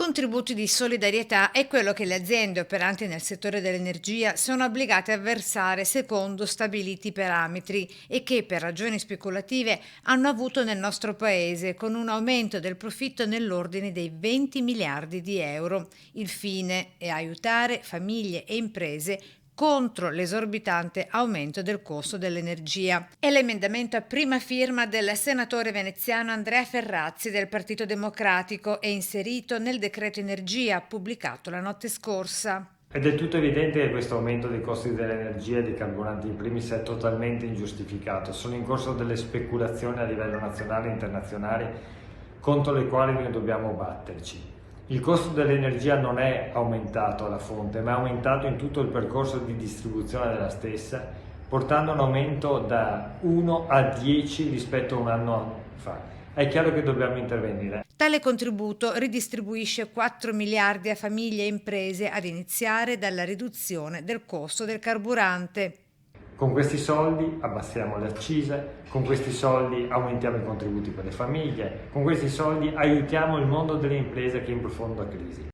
contributi di solidarietà è quello che le aziende operanti nel settore dell'energia sono obbligate a versare secondo stabiliti parametri e che per ragioni speculative hanno avuto nel nostro paese, con un aumento del profitto nell'ordine dei 20 miliardi di euro. Il fine è aiutare famiglie e imprese contro l'esorbitante aumento del costo dell'energia. È l'emendamento a prima firma del senatore veneziano Andrea Ferrazzi del Partito Democratico e inserito nel decreto energia pubblicato la notte scorsa. È del tutto evidente che questo aumento dei costi dell'energia e dei carburanti in primis è totalmente ingiustificato. Sono in corso delle speculazioni a livello nazionale e internazionale contro le quali noi dobbiamo batterci. Il costo dell'energia non è aumentato alla fonte, ma è aumentato in tutto il percorso di distribuzione della stessa, portando un aumento da 1 a 10 rispetto a un anno fa. È chiaro che dobbiamo intervenire. Tale contributo ridistribuisce 4 miliardi a famiglie e imprese, ad iniziare dalla riduzione del costo del carburante. Con questi soldi abbassiamo le accise, con questi soldi aumentiamo i contributi per le famiglie, con questi soldi aiutiamo il mondo delle imprese che è in profonda crisi.